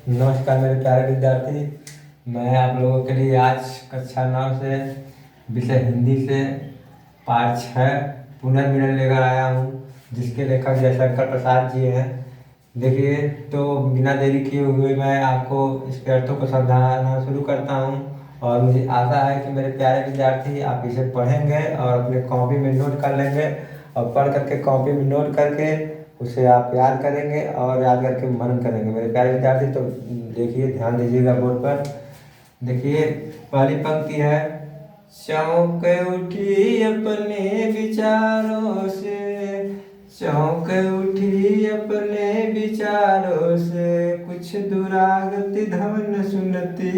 नमस्कार मेरे प्यारे विद्यार्थी। मैं आप लोगों के लिए आज कक्षा 9 से विषय हिंदी से पाठ 6 पुनर्मिलन लेकर आया हूँ, जिसके लेखक जयशंकर प्रसाद जी हैं। देखिए, तो बिना देरी किए हुए मैं आपको इसके अर्थों को समझाना शुरू करता हूँ। और मुझे आशा है कि मेरे प्यारे विद्यार्थी आप इसे पढ़ेंगे और अपने कॉपी में नोट कर लेंगे, और पढ़ करके कॉपी में नोट करके उसे आप याद करेंगे और याद करके मनन करेंगे मेरे प्यारे विद्यार्थी। तो देखिए, ध्यान दीजिएगा बोर्ड पर। देखिए, पहली पंक्ति है, चौंक उठी अपने विचारों से, चौंक उठी अपने विचारों से, कुछ दुरागत धवन सुनती,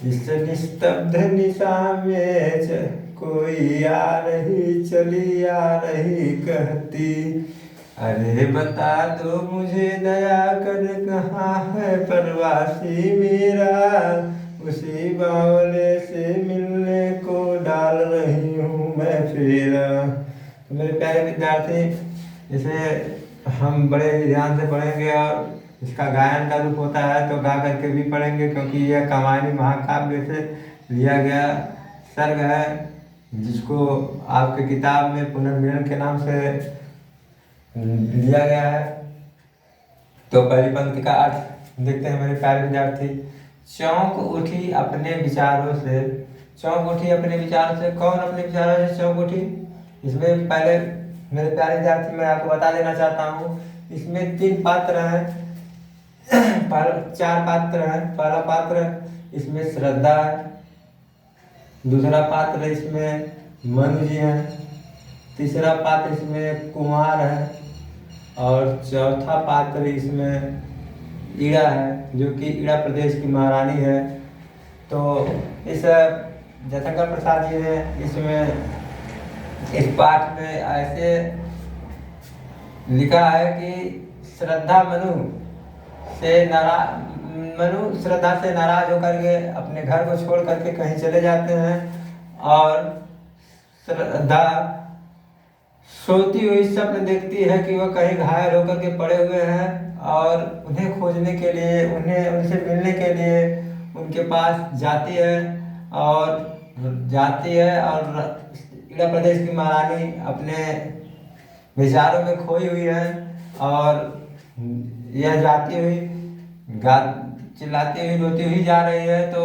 इस निस्तब्ध निशा में कोई आ रही चली आ रही कहती, अरे बता दो मुझे दया कर कहाँ है प्रवासी मेरा, उसी बावले से मिलने को डाल रही हूँ मैं फेरा। तो मेरे प्यारे विद्यार्थी, इसे हम बड़े ध्यान से पढ़ेंगे और इसका गायन का रूप होता है तो गा करके भी पढ़ेंगे, क्योंकि यह कामायनी महाकाव्य से लिया गया सर्ग है, जिसको आपके किताब में पुनर्मिलन के नाम से दिया गया है। तो पहली पंक्ति का अर्थ देखते हैं मेरे प्यारे विद्यार्थी। चौंक उठी अपने विचारों से, चौंक उठी अपने विचारों से, कौन अपने विचारों से चौंक उठी? इसमें पहले मेरे प्यारे विद्यार्थी मैं आपको बता देना चाहता हूँ, इसमें 3 पात्र हैं, 4 पात्र हैं। पहला पात्र इसमें श्रद्धा है, दूसरा पात्र इसमें मनु जी है, तीसरा पात्र इसमें कुमार है, और चौथा पात्र इसमें ईड़ा है, जो कि ईड़ा प्रदेश की महारानी है। तो इस जयशंकर प्रसाद जी ने इसमें इस पाठ में ऐसे लिखा है कि मनु श्रद्धा से नाराज होकर के अपने घर को छोड़ करके कहीं चले जाते हैं, और श्रद्धा सोती हुई स्वप्न देखती है कि वह कहीं घायल होकर के पड़े हुए हैं, और उन्हें खोजने के लिए, उनसे मिलने के लिए उनके पास जाती है। और ईड़ा प्रदेश की महारानी अपने विचारों में खोई हुई है, और यह जाती हुई चिल्लाती हुई रोती हुई जा रही है। तो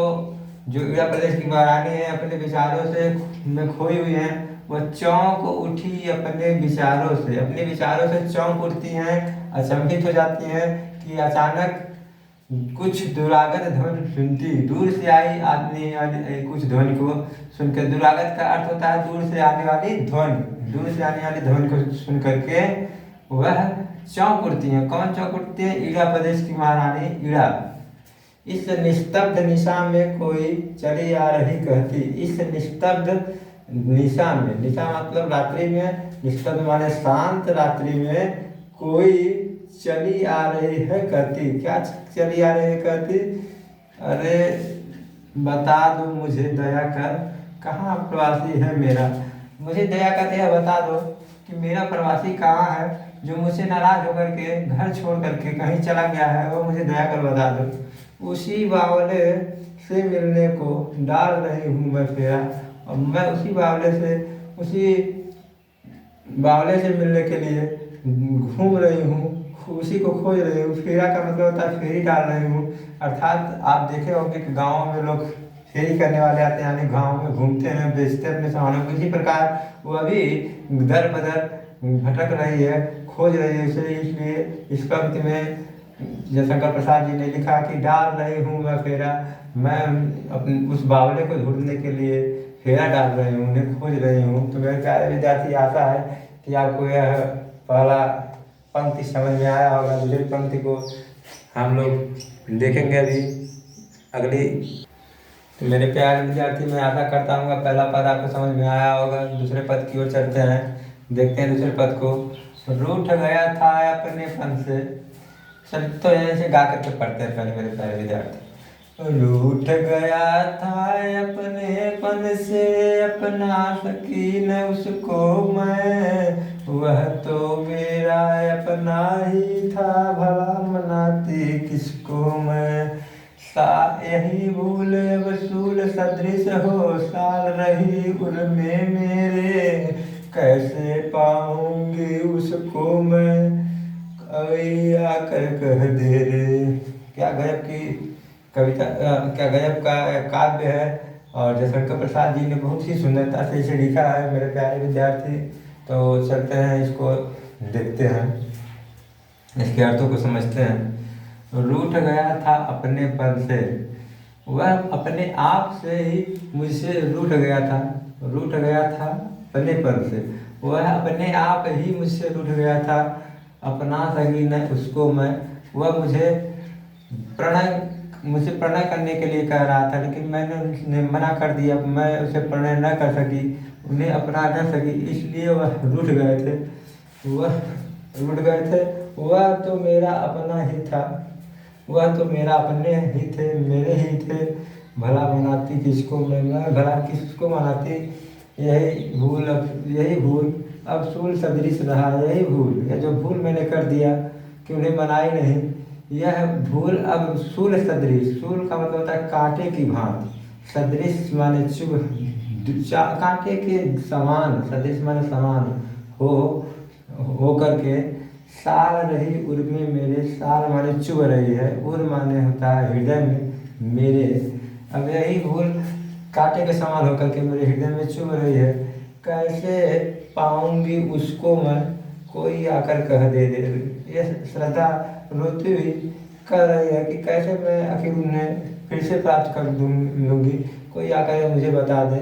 जो ईड़ा प्रदेश की महारानी है अपने विचारों से में खोई हुई है, वह चौंक उठी अपने विचारों से, अपने विचारों से चौंक उठती हैं, अचंभित हो जाती हैं कि अचानक कुछ दुरागत ध्वनि सुनती, दूर से आई आदमी वाली कुछ ध्वनि को सुनकर, दुरागत का अर्थ होता है दूर से आने वाली ध्वनि, दूर से आने वाली ध्वनि को सुन करके वह चौंक उठती हैं। कौन चौंक उठती है? ईड़ा प्रदेश की महारानी ईड़ा। इस निस्तब्ध निशा में कोई चली आ रही कहती, इस निस्तब्ध निशा में, निशा मतलब रात्रि में, निस्तब्ध माने शांत रात्रि में कोई चली आ रही है कहती। क्या चली आ रही है कहती? अरे बता दो मुझे दया कर कहाँ प्रवासी है मेरा, मुझे दया करके यह बता दो कि मेरा प्रवासी कहाँ है, जो मुझसे नाराज होकर के घर छोड़ करके कहीं चला गया है, वो मुझे दया कर बता दो। उसी बावले से मिलने को डाल रही हूँ मैं फेरा, और मैं उसी बावले से मिलने के लिए घूम रही हूँ, उसी को खोज रही हूँ। फेरा का मतलब होता है फेरी डाल रही हूँ, अर्थात आप देखे होंगे कि गाँव में लोग फेरी करने वाले आते हैं, यानी गाँव में घूमते हैं, बेचते हैं अपने सामानों को। इसी प्रकार वो अभी दर बदर भटक रही है, खोज रही है उसे। इसलिए इस पंक्ति में जयशंकर प्रसाद जी ने लिखा कि डाल रही हूँ मैं फेरा, मैं अपने उस बावले को ढूंढने के लिए फेरा डाल रही हूँ, उन्हें खोज रही हूँ। तो मेरे प्यारे विद्यार्थी, आशा है कि आपको यह पहला पंक्ति समझ में आया होगा। दूसरी पंक्ति को हम लोग देखेंगे अभी अगली। तो मेरे प्यारे विद्यार्थी, मैं आशा करता हूँ पहला पद आपको समझ में आया होगा। दूसरे पद की ओर चलते हैं, देखते हैं दूसरे पद को। रूठ गया था अपने पन से, चल तो ऐसे गा करके पढ़ते हैं पहले मेरे प्यारे विद्यार्थी। रूठ गया था अपने पन से अपना सकीन उसको मैं, वह तो मेरा अपना ही था भला मनाती किसको मैं। यही भूल अब सूल सदृश हो, साल रही उर्मे मेरे, कैसे पाऊंगी उसको मैं, कोई आकर कह दे रे। क्या गजब की कविता, क्या गजब का काव्य है। और जयशंकर प्रसाद जी ने बहुत ही सुंदरता से इसे लिखा है मेरे प्यारे विद्यार्थी। तो चलते हैं, इसको देखते हैं, इसके अर्थों को समझते हैं। रूठ गया था अपने पन से, वह अपने आप से ही मुझसे रूठ गया था। रूठ गया था अपने पन से, वह अपने आप ही मुझसे रूठ गया था। अपना सही न उसको मैं, वह मुझे प्रणय करने के लिए कह रहा था, लेकिन मैंने मना कर दिया। मैं उसे प्रणय न कर सकी, उन्हें अपना न सकी, इसलिए वह रूठ गए थे। वह रूठ गए थे। वह तो मेरा अपना ही था, वह तो मेरा अपने ही थे, मेरे ही थे। भला मनाती किसको मैं भला किसको मनाती। यही भूल अब सूल सदृश रहा। यही भूल, यह जो भूल मैंने कर दिया कि उन्हें मनाई नहीं, यह भूल अब सूल सदृश, सूल का मतलब होता है कांटे की भांति, सदृश माने चुभ, कांटे के समान, सदृश माने समान हो करके, साल रही उर में मेरे, साल माने चुभ रही है, उर माने होता है हृदय में मेरे। अब यही भूल कांटे के समान होकर के मेरे हृदय में चुभ रही है, कैसे पाऊंगी उसको मैं, कोई आकर कह दे। ये श्रद्धा रोती हुई कह रही है कि कैसे मैं आखिर उन्हें फिर से प्राप्त कर लूँगी, कोई आकर मुझे बता दे।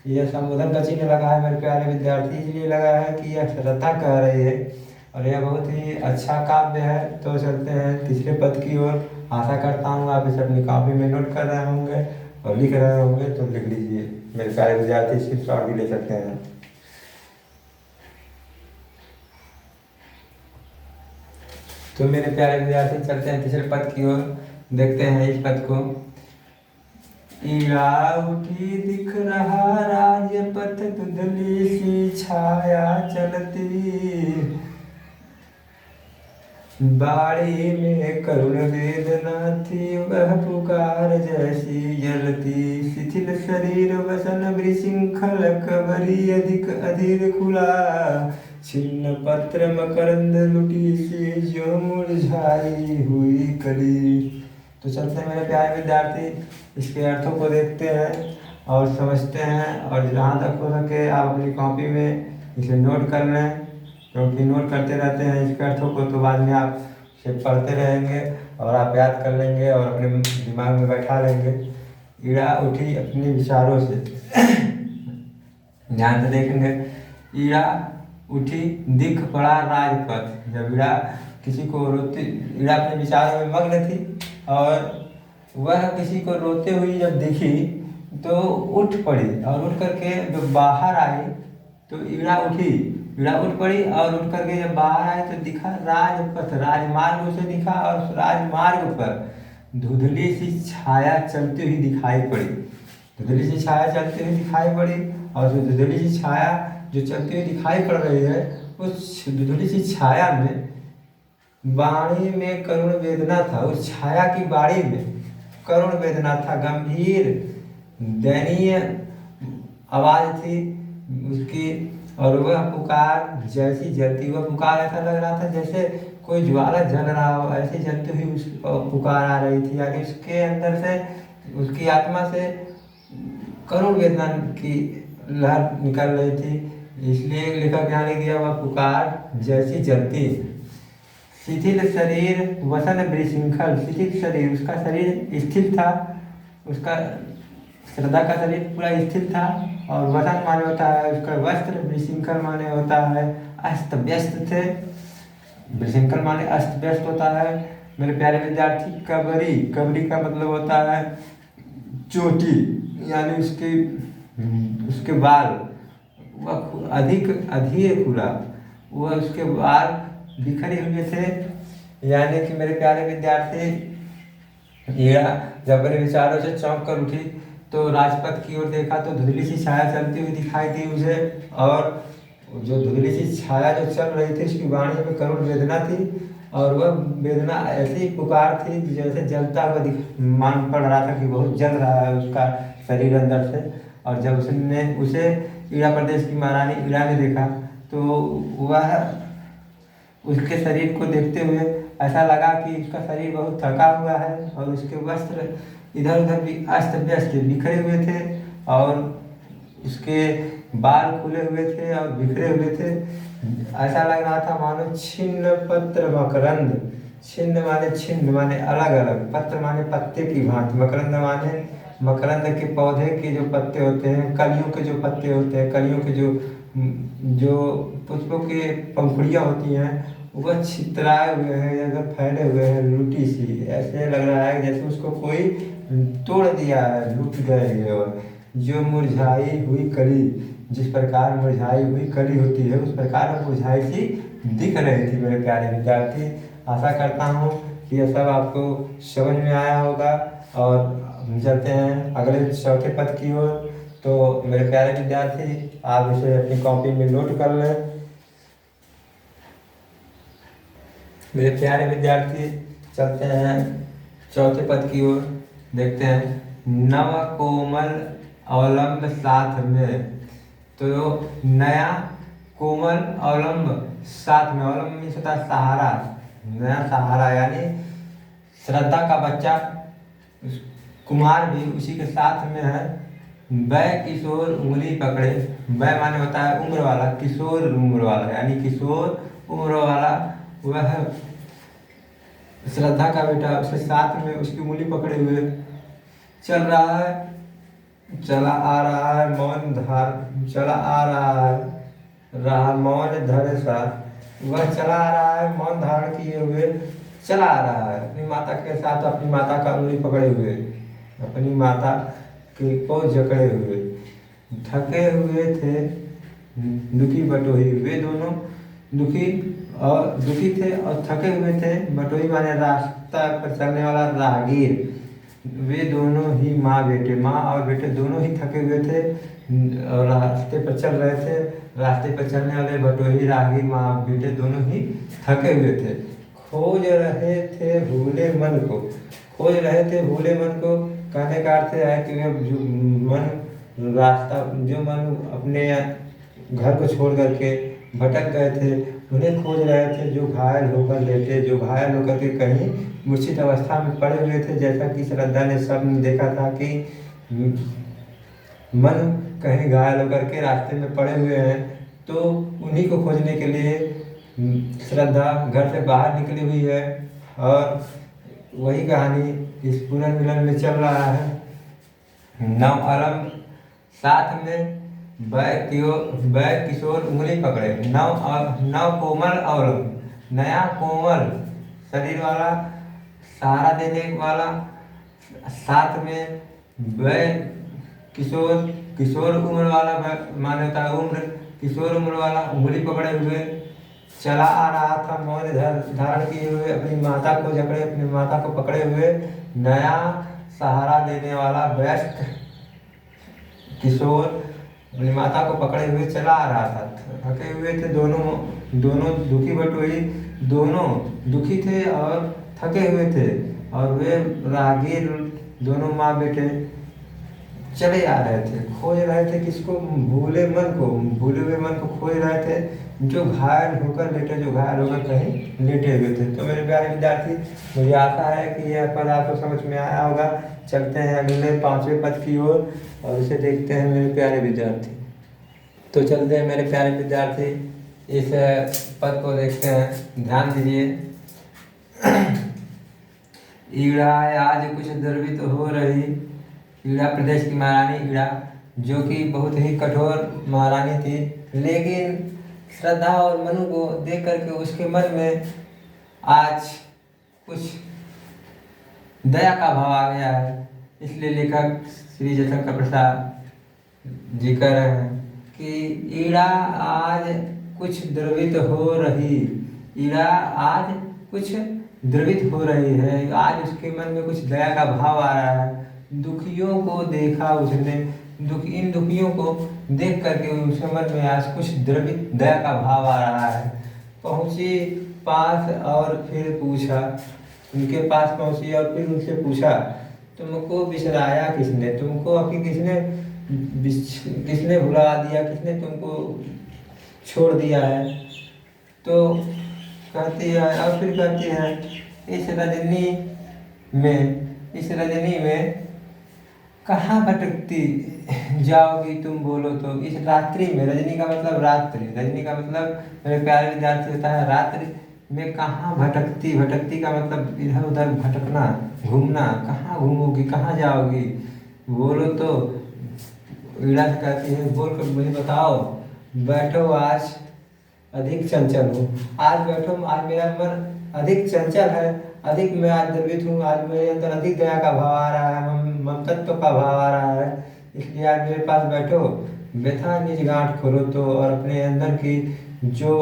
यह संबोधन का चिन्ह लगा है मेरे प्यारे विद्यार्थी, इसलिए लगा है कि यह श्रद्धा कह रही है और यह बहुत ही अच्छा काव्य है। तो चलते हैं तीसरे पद की ओर। आशा करता हूँ आप इसे अपनी कॉपी में नोट कर रहे होंगे और लिख रहे होंगे, तो लिख लीजिए मेरे प्यारे विद्यार्थी, स्क्रीनशॉट भी ले सकते हैं। तो मेरे प्यारे विद्यार्थी चलते हैं तीसरे पद की ओर, देखते हैं इस पद को। ईड़ा उठी दिख रहा राजपथ, धुंधली सी छाया चलती, बाड़ी में करुण वेदना थी, वह पुकार जैसी जलती, शिथिल शरीर वसन विशृंखल कबरी अधिक अधीर खुला, छिन्न पत्र मकरंद लुटी सी जो मुरझाई हुई कली। तो चलते हैं मेरे प्यारे विद्यार्थी, इसके अर्थों को देखते हैं और समझते हैं, और जहाँ तक हो सके आप अपनी कॉपी में इसे नोट कर लें, क्योंकि नोट करते रहते हैं इसके अर्थों को, तो बाद में आप इसे पढ़ते रहेंगे और आप याद कर लेंगे और अपने दिमाग में बैठा लेंगे। ईड़ा उठी अपने विचारों से, ध्यान से देखेंगे। ईड़ा उठी दिख पड़ा राजपथ, जब ईड़ा किसी को रोती, ईड़ा अपने विचारों में मग्न थी और वह किसी को रोते हुई जब दिखी तो उठ पड़ी, और उठ करके जब बाहर आई तो ईड़ा उठ पड़ी और उठ करके जब बाहर आए तो दिखा राजपथ, राजमार्ग उसे दिखा, और राजमार्ग पर धुंधली सी छाया चलती हुई दिखाई पड़ी। धुंधली सी छाया चलती हुई दिखाई पड़ी, और जो धुंधली सी छाया जो चलती हुई दिखाई पड़ रही है, उस धुंधली सी छाया में बाणी में करुण वेदना था। उस छाया की बाणी में करुण वेदना था, गंभीर दयनीय आवाज थी उसकी, और वह पुकार जैसी जलती, वह पुकार ऐसा लग रहा था जैसे कोई ज्वाला जल रहा हो, ऐसी जलती हुई उस पुकार आ रही थी। यानी उसके अंदर से, उसकी आत्मा से करुण वेदना की लहर निकल रही थी, इसलिए लेखक यहाँ लिख दिया, वह पुकार जैसी जलती। शिथिल शरीर वसन विशृंखल, शिथिल शरीर, उसका शरीर स्थिर था, उसका श्रद्धा का शरीर पूरा स्थिर था, और वसन माने होता है उसका वस्त्र, विशृंखल माने होता है अस्त व्यस्त थे, विशृंखल माने अस्त व्यस्त होता है। मेरे प्यारे विद्यार्थी, कबरी का मतलब होता है चोटी, यानी उसके बाल, वह अधिक अधीर खुला, वह उसके बाल बिखरे हुए थे। यानी कि मेरे प्यारे विद्यार्थी, ईड़ा जब अपने विचारों से चौंक कर उठी तो राजपथ की ओर देखा तो धुंधली सी छाया चलती हुई दिखाई दी उसे, और जो धुंधली सी छाया जो चल रही थी उसकी वाणी में करुण वेदना थी, और वह वेदना ऐसी पुकार थी जैसे जलता हुआ मान पड़ रहा था कि बहुत जल रहा है उसका शरीर अंदर से। और जब उसने उसे ईड़ा प्रदेश की महारानी ईड़ा ने देखा तो वह उसके शरीर को देखते हुए ऐसा लगा कि उसका शरीर बहुत थका हुआ है और उसके वस्त्र इधर उधर भी अस्त व्यस्त बिखरे हुए थे और उसके बाल खुले हुए थे और बिखरे हुए थे। ऐसा लग रहा था मानो छिन्न पत्र मकरंद। छिन्न माने छिन्न माने अलग अलग, पत्र माने पत्ते की भांति, मकरंद माने मकरंद के पौधे के जो पत्ते होते हैं, कलियों के जो पत्ते होते हैं, कलियों के जो पुष्पों के पंखुड़ियाँ होती हैं वह छितराए हुए हैं या फैले हुए हैं लूटी सी। ऐसे लग रहा है जैसे उसको कोई तोड़ दिया है, लूट गए ये। और जो मुरझाई हुई कली, जिस प्रकार मुरझाई हुई कली होती है उस प्रकार मुरझाई सी दिख रही थी मेरे प्यारे विद्यार्थी। आशा करता हूँ कि यह सब आपको समझ में आया होगा। और हम चलते हैं अगले चौथे पद की ओर। तो मेरे प्यारे विद्यार्थी आप इसे अपनी कॉपी में नोट कर लें। मेरे प्यारे विद्यार्थी चलते हैं चौथे पद की ओर। देखते हैं नव कोमल अवलंब साथ में। तो नया कोमल अवलंब साथ में, अवलंब मीन्स होता है सहारा, नया सहारा यानी श्रद्धा का बच्चा कुमार भी उसी के साथ में है। वह किशोर उंगली पकड़े, वह माने होता है उम्र वाला, किशोर उम्र वाला यानी किशोर उम्र वाला वह श्रद्धा का बेटा उसके साथ में उसकी उंगली पकड़े हुए चल रहा है, चला आ रहा है मौन धार, चला आ रहा है रहा मौन धर सा। वह चला आ रहा है मौन धारण किए हुए चला आ रहा है अपनी माता के साथ, अपनी माता का उंगली पकड़े हुए, अपनी माता को जकड़े हुए। थके हुए थे दुखी बटोही, वे दोनों दुखी थे और थके हुए थे। बटोही माने रास्ता पर चलने वाला राहगीर। वे दोनों ही माँ बेटे, माँ और बेटे दोनों ही थके हुए थे और रास्ते पर चल रहे थे। रास्ते पर चलने वाले बटोही राहगीर माँ बेटे दोनों ही थके हुए थे। खोज रहे थे भूले मन को, खोज रहे थे भूले मन को कहने का अर्थ है कि जो मन रास्ता, जो मन अपने घर को छोड़ करके भटक गए थे उन्हें खोज रहे थे। जो घायल होकर लेटे, जो घायल होकर के कहीं मूर्छित अवस्था में पड़े हुए थे, जैसा कि श्रद्धा ने सब देखा था कि मन कहीं घायल होकर के रास्ते में पड़े हुए हैं, तो उन्हीं को खोजने के लिए श्रद्धा घर से बाहर निकली हुई है। और वही कहानी इस पुनर्मिलन में चल रहा है। नव अलम साथ में वह किशोर उंगली पकड़े, नव कोमल अवलंब, नया कोमल शरीर वाला, सहारा देने वाला, साथ में वह किशोर उम्र वाला, माने होता है उम्र, किशोर उम्र वाला उंगली पकड़े हुए चला आ रहा था मौन धारण किए हुए, अपनी माता को जकड़े, अपनी माता को पकड़े हुए। नया सहारा देने वाला वयस्क किशोर अपनी माता को पकड़े हुए चला आ रहा था। थके हुए थे दोनों दुखी बटोही दोनों दुखी थे और थके हुए थे। और वे राहगीर दोनों माँ बेटे चले आ रहे थे, खोज रहे थे किसको, भूले मन को, भूले हुए मन को खोज रहे थे, जो घायल होकर लेटे, जो घायल होकर कहीं लेटे हुए थे। तो मेरे प्यारे विद्यार्थी, मुझे आशा है कि यह पद आपको समझ में आया होगा। चलते हैं अगले पांचवें पद की ओर और इसे देखते हैं मेरे प्यारे विद्यार्थी। तो चलते हैं मेरे प्यारे विद्यार्थी, इस पद को देखते हैं, ध्यान दीजिए। ईड़ा आज कुछ द्रवित हो रही, ईड़ा प्रदेश की महारानी ईड़ा, जो कि बहुत ही कठोर महारानी थी, लेकिन श्रद्धा और मनु को देख करके उसके मन में आज कुछ दया का भाव आ गया है। इसलिए लेखक श्री जयशंकर प्रसाद जी कह रहे हैं कि ईड़ा आज कुछ द्रवित हो रही, ईड़ा आज कुछ द्रवित हो रही है, आज उसके मन में कुछ दया का भाव आ रहा है। दुखियों को देखा उसने, इन दुखियों को देख करके उसके मन में आज कुछ द्रवित दया का भाव आ रहा है। पास और फिर पूछा, उनके पास पहुंची और फिर उनसे पूछा, तुमको बिसराया किसने, तुमको अभी किसने भुला दिया, किसने तुमको छोड़ दिया है। तो कहती है और फिर कहती है, इस रजनी में कहाँ भटकती जाओगी तुम, बोलो तो। इस रात्रि में, रजनी का मतलब रात्रि, रजनी का मतलब मेरे प्यारे विद्यार्थी होता है रात्रि में कहाँ भटकती, भटकती का मतलब इधर उधर भटकना, घूमना, कहाँ घूमोगी, कहाँ जाओगी, बोलो तो। ईड़ा से कहती है, बोल कर मुझे बताओ। बैठो आज अधिक चंचल हूँ, आज बैठो, आज मेरा मन अधिक चंचल है, अधिक मैं आज द्रवित हूँ, आज मेरे अंदर अधिक दया का भाव आ रहा है, ममतत्व का भाव आ रहा है, इसलिए आज मेरे पास बैठो, व्यथा निज गांठ खोलो तो, और अपने अंदर की जो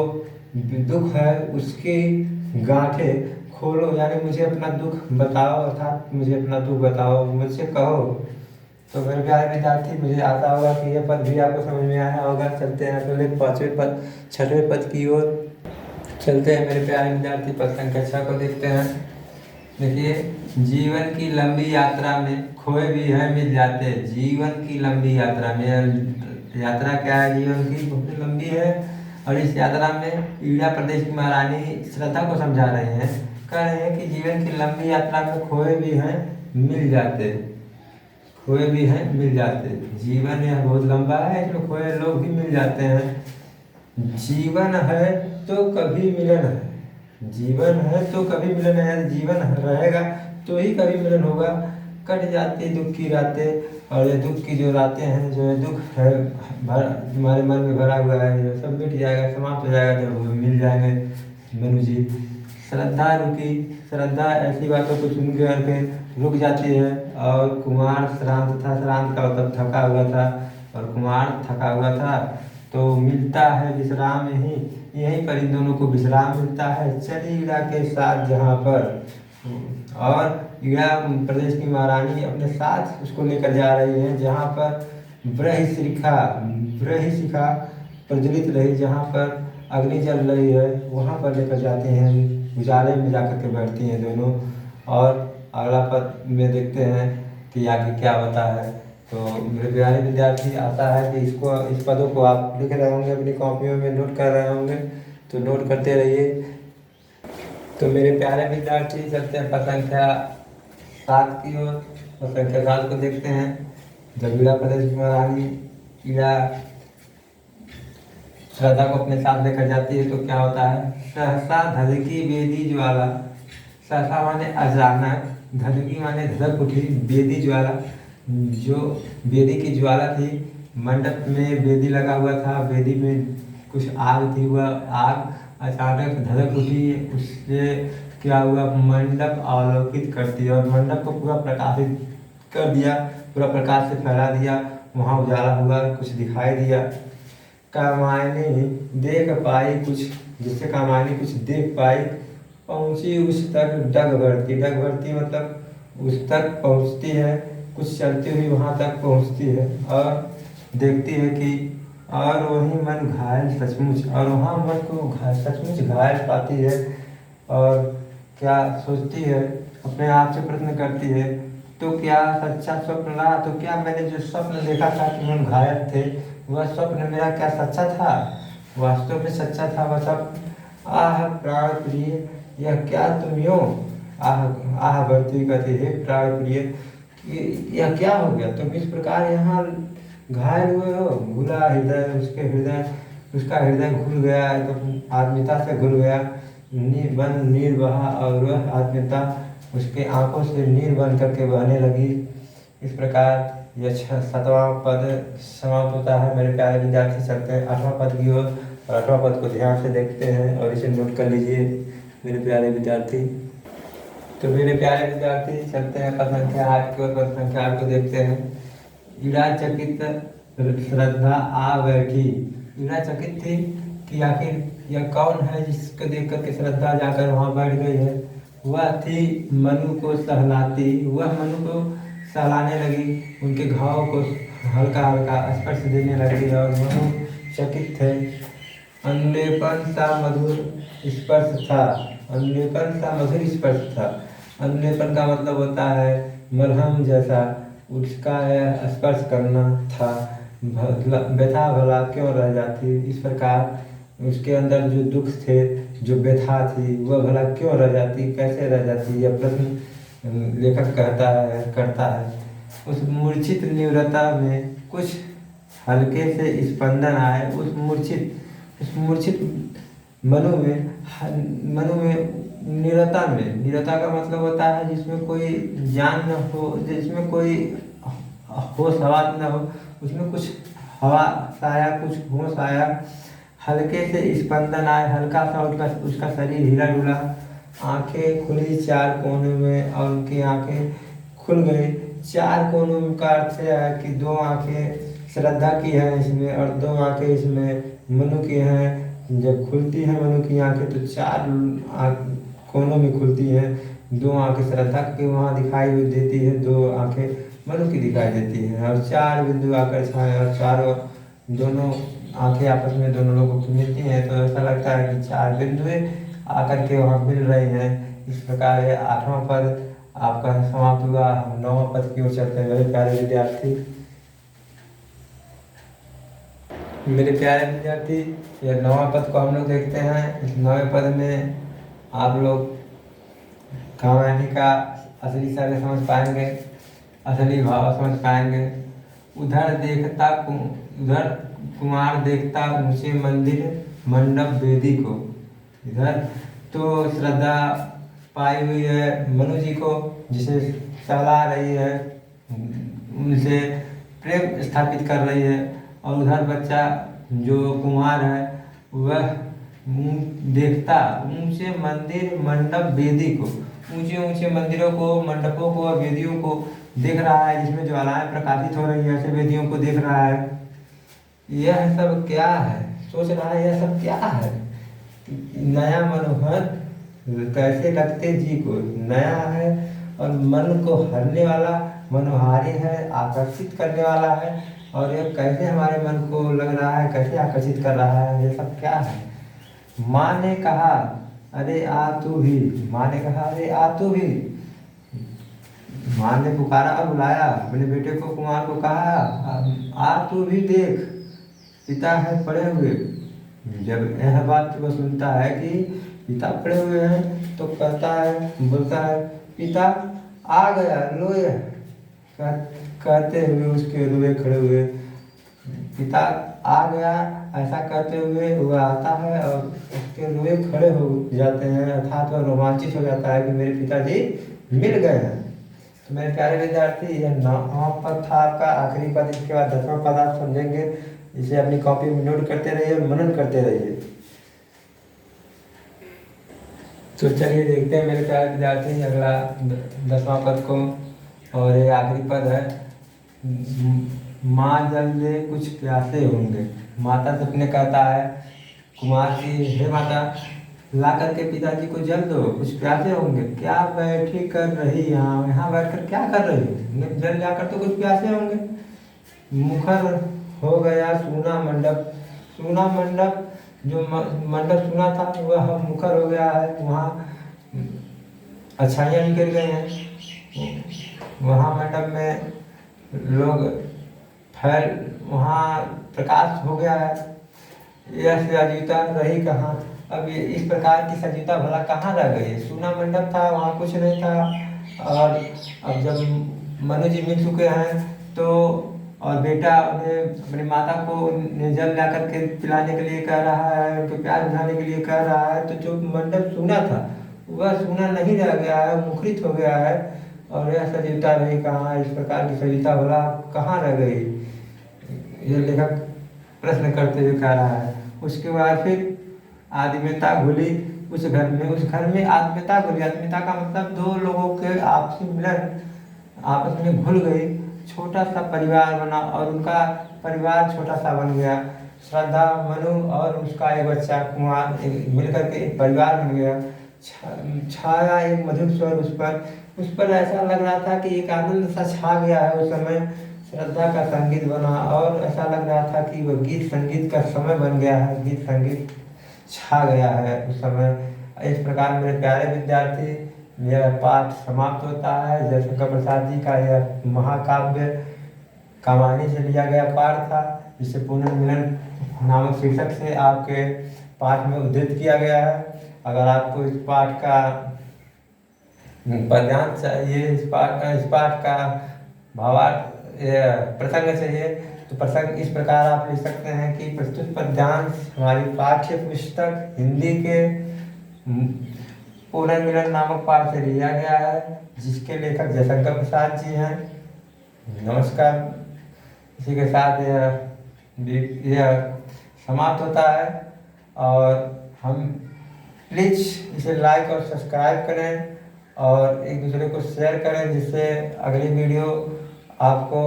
दुख है उसकी गांठें खोलो, यानी मुझे अपना दुख बताओ, अर्थात मुझे अपना दुख बताओ, मुझसे कहो। तो मेरे प्यारे विद्यार्थी, मुझे आशा होगा कि यह पद भी आपको समझ में आया होगा। चलते हैं पहले 5वें पद 6वें पद की ओर चलते हैं। मेरे प्यारे विद्यार्थी, पद संख्या 6 को देखते हैं। देखिए, जीवन की लंबी यात्रा में खोए भी है मिल जाते। जीवन की लंबी यात्रा में, यात्रा क्या है जीवन की, बहुत लंबी है, और इस यात्रा में ईड़ा प्रदेश की महारानी श्रद्धा को समझा रहे हैं, कह रहे हैं कि जीवन की लंबी यात्रा में खोए भी हैं मिल जाते, खोए भी हैं मिल जाते। जीवन यह बहुत लंबा है, इसमें खोए लोग भी मिल जाते हैं। जीवन है तो कभी मिलन है, जीवन है तो कभी मिलन है, जीवन रहेगा तो ही कभी मिलन होगा। कट जाती दुख की रातें, और ये दुख की जो रातें हैं, जो दुख है तुम्हारे मन में भरा हुआ है, ये सब मिट जाएगा, समाप्त हो जाएगा जब मिल जाएंगे मनु जी। श्रद्धा रुकी, श्रद्धा ऐसी बातों को सुन करके रुक जाती है। और कुमार श्रांत था, श्रांत का मतलब थका हुआ था, और कुमार थका हुआ था, तो मिलता है विश्राम यहीं पर इन दोनों को विश्राम मिलता है। चली ईड़ा के साथ जहाँ पर, और ईड़ा प्रदेश की महारानी अपने साथ उसको लेकर जा रही है जहाँ पर ब्रह्मशिखा प्रज्वलित रही, जहाँ पर अग्नि जल रही है, वहाँ पर लेकर जाते हैं, उजाले में जाकर के बैठती हैं दोनों। और अगला पद में देखते हैं कि आगे क्या होता है। तो मेरे प्यारे विद्यार्थी, आता है कि इस पदों को आप लिख रहे होंगे, अपनी कॉपियों में नोट कर रहे होंगे, तो नोट करते रहिए। तो मेरे प्यारे विद्यार्थी, चलते हैं पद संख्या 7 की ओर। पद संख्या 7 को देखते हैं। जब ईड़ा प्रदेश की महारानी ईड़ा श्रद्धा को अपने साथ लेकर जाती है तो क्या होता है, सहसा धधकी बेदी ज्वाला, सहसा माने अचानक, धधकी माने धधक उठी, बेदी ज्वाला, जो बेदी की ज्वाला थी, मंडप में बेदी लगा हुआ था, बेदी में कुछ आग थी, वह आग अचानक धधक उठी, उससे क्या हुआ, मंडप अवलोकित कर दिया, और मंडप को पूरा प्रकाशित कर दिया, पूरा प्रकाश से फैला दिया, वहाँ उजाला हुआ, कुछ दिखाई दिया। कामायनी देख पाई कुछ, जिससे कामायनी कुछ देख पाई, पहुँची उस तक डग भरती, डग भरती मतलब उस तक पहुँचती है, कुछ चलती हुई वहाँ तक पहुँचती है, और देखती है कि और वहीं मन घायल सचमुच, और वहाँ मन को सचमुच घायल पाती है, और क्या सोचती है, अपने आप से प्रश्न करती है, तो क्या सच्चा स्वप्न रहा, तो क्या मैंने जो स्वप्न देखा था कि हम घायल थे, वह स्वप्न मेरा क्या सच्चा था, वास्तव में सच्चा था वह स्वप्न। आह प्राण प्रिय, यह क्या तुम यूं, आह आह भरती कहती है, प्राण प्रिय यह क्या हो गया, तुम इस प्रकार यहाँ घायल हुए हो। घुला हृदय, उसका हृदय घुल गया, तो आत्मीयता से घुल गया, बन नीर बहा, और वह आत्मीयता उसके आंखों से नीर बन करके बहने लगी। इस प्रकार यह 7वां पद समाप्त होता है। मेरे प्यारे विद्यार्थी, चलते हैं 8वां पद की ओर, और 8वां पद को ध्यान से देखते हैं और इसे नोट कर लीजिए मेरे प्यारे विद्यार्थी। तो मेरे प्यारे विद्यार्थी, चलते हैं पद संख्या 8 की ओर। पद संख्या 8 को देखते हैं। ईड़ा चकित श्रद्धा आ बैठी, ईड़ा चकित थी कि आखिर यह कौन है जिसको देख करके श्रद्धा जाकर वहाँ बैठ गई है। वह थी मनु को सहलाती, वह मनु को सहलाने लगी, उनके घाव को हल्का हल्का स्पर्श देने लगी, और मनु चकित थे अनुलेपन सा मधुर स्पर्श था। अनुलेपन सा मधुर स्पर्श था। अनुलेपन का मतलब होता है मलहम जैसा, उसका यह स्पर्श करना था। व्यथा भला क्यों रह जाती, इस प्रकार उसके अंदर जो दुख थे, जो व्यथा थी, वह भला क्यों रह जाती, कैसे रह जाती, यह प्रश्न लेखक करता है। उस मूर्छित निवृत्ता में कुछ हल्के से स्पंदन आए। उस मूर्छित मनु में निरता का मतलब होता है जिसमें कोई जान न हो, जिसमें कोई होश हवास न हो, उसमें कुछ हवा आया, कुछ होश आया, हल्के से स्पंदन आए, हल्का सा उसका शरीर हिला डुला, आंखें खुली चार कोनों में, और उनकी आंखें खुल गई। चार कोनों का अर्थ है कि दो आंखें श्रद्धा की हैं इसमें, और दो आंखें इसमें मनु की हैं। जब खुलती है मनु की आंखें तो चार कोनों में खुलती हैं। दो आंखें श्रद्धा की वहाँ दिखाई देती है, दो आंखें मनु की दिखाई देती है, और चार बिंदु आकर छाए, और चारों दोनों आंखें आपस में दोनों लोगों की मिलती हैं, तो ऐसा लगता है कि चार बिंदुएं आकर के वहाँ मिल रही हैं। इस प्रकार ये 8वां पद आपका समाप्त हुआ। हम 9वां पद की ओर चलते हैं। मेरे प्यारे विद्यार्थी, यह 9वां पद को हम लोग देखते हैं। इस 9वें पद में आप लोग कहानी का असली शैली समझ पाएंगे, असली भाव समझ पाएंगे। उधर कुमार देखता ऊंचे मंदिर मंडप वेदी को। इधर तो श्रद्धा पाई हुई है मनु जी को, जिसे सहला रही है, उनसे प्रेम स्थापित कर रही है, और उधर बच्चा जो कुमार है वह देखता ऊंचे मंदिर मंडप वेदी को, ऊंचे ऊंचे मंदिरों को, मंडपों को और वेदियों को देख रहा है, जिसमें ज्वालाएं प्रकाशित हो रही है, ऐसे वेदियों को देख रहा है। यह सब क्या है, सोच रहा है यह सब क्या है। नया मनोहर कैसे लगते जी को, नया है और मन को हरने वाला, मनोहारी है, आकर्षित करने वाला है, और यह कैसे हमारे मन को लग रहा है, कैसे आकर्षित कर रहा है, ये सब क्या है। माँ ने कहा अरे आ तू भी, माँ ने कहा अरे आ तू भी। माँ ने पुकारा और बुलाया, अपने बेटे को कुमार को कहा आ तू भी देख, पिता है पड़े हुए। जब यह बात वो सुनता है कि पिता पड़े हुए हैं, तो कहता है, बोलता है पिता आ गया लोए, कहते हुए उसके रोए खड़े हुए। पिता आ गया ऐसा कहते हुए वह आता है और उसके रोए खड़े हो जाते हैं, अर्थात वह रोमांचित हो जाता है कि मेरे पिताजी मिल गए हैं। तो मेरे प्यारे विद्यार्थी, यह 9वां पद था आपका, आखिरी पद। इसके बाद 10वां पद आप समझेंगे। इसे अपनी कॉपी में नोट करते रहिए और मनन करते रहिए। तो चलिए देखते हैं मेरे प्यारे विद्यार्थी अगला 10वां पद को, और ये आखिरी पद है। माँ जल दे कुछ प्यासे होंगे। माता से अपने कहता है कुमार की, हे माता ला करके पिताजी को जल दो, कुछ प्यासे होंगे। क्या बैठी कर रही यहाँ, यहाँ बैठ कर क्या कर रही हो, जल जाकर तो कुछ प्यासे होंगे। मुखर हो गया सूना मंडप, सूना मंडप जो मंडप सुना था वह मुखर हो गया है, वहाँ अच्छाइयाँ निकल गई हैं, वहाँ मंडप में लोग फैल, वहाँ प्रकाश हो गया है। यह सजीवता रही कहाँ, अब ये इस प्रकार की सजीवता भला कहाँ रह गई। सूना मंडप था, वहाँ कुछ नहीं था, और अब जब मनु जी मिल चुके हैं तो, और बेटा उन्हें अपनी माता को जल ला करके पिलाने के लिए कह रहा है, उनके प्यार बुझाने के लिए कह रहा है, तो जो मंडप सूना था वह सूना नहीं रह गया है, मुखरित हो गया है, और यह सजीवता रही कहाँ, इस प्रकार की सजीवता भला कहाँ रह गई, यह लेखक प्रश्न करते हुए कह रहा है। उसके बाद फिर आत्मीयता घुली उस घर में, उस घर में आत्मीयता घुली। आत्मीयता का मतलब दो लोगों के आपसी मिलन, आपस में घुल गई, छोटा सा परिवार बना, और उनका परिवार छोटा सा बन गया। श्रद्धा, मनु और उसका एक बच्चा कुमार मिलकर के एक परिवार बन गया। छाया एक मधुर स्वर उस पर ऐसा लग रहा था कि एक आनंद सा छा गया है उस समय। श्रद्धा का संगीत बना और ऐसा लग रहा था कि वह गीत संगीत का समय बन गया है, गीत संगीत छा गया है उस समय। इस प्रकार मेरे प्यारे विद्यार्थी, यह पाठ समाप्त होता है। जयशंकर प्रसाद जी का यह महाकाव्य कहानी से लिया गया पाठ था, जिसे पुनर्मिलन नामक शीर्षक से आपके पाठ में उद्धृत किया गया है। अगर आपको इस पाठ का पद्यांश चाहिए, इस पाठ का भावार्थ प्रसंग चाहिए, तो प्रसंग इस प्रकार आप लिख सकते हैं कि प्रस्तुत पद्यांश हमारी पाठ्य पुस्तक हिंदी के पुनर्मिलन नामक पाठ से लिया गया है, जिसके लेखक जयशंकर प्रसाद जी हैं। नमस्कार। इसी के साथ यह समाप्त होता है और हम प्लीज़ इसे लाइक और सब्सक्राइब करें और एक दूसरे को शेयर करें, जिससे अगली वीडियो आपको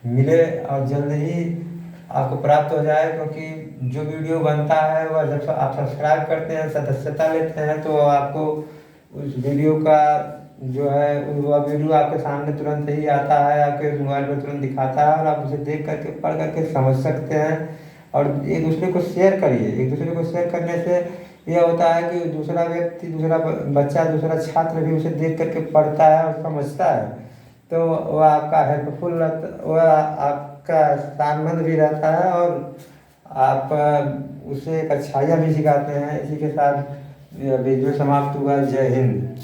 मिले और जल्द ही आपको प्राप्त हो जाए। क्योंकि जो वीडियो बनता है वह जब आप सब्सक्राइब करते हैं, सदस्यता लेते हैं, तो आपको उस वीडियो का जो है वह वीडियो आपके सामने तुरंत ही आता है, आपके मोबाइल पर तुरंत दिखाता है और आप उसे देख करके पढ़ करके समझ सकते हैं। और एक दूसरे को शेयर करिए। एक दूसरे को शेयर करने से यह होता है कि दूसरा व्यक्ति, दूसरा बच्चा, दूसरा छात्र भी उसे देख करके पढ़ता है और समझता है, तो वह आपका हेल्पफुल रहता, वह आपका फायदेमंद भी रहता है और आप उसे एक अच्छाइयाँ भी सिखाते हैं। इसी के साथ यह वीडियो समाप्त हुआ। जय हिंद।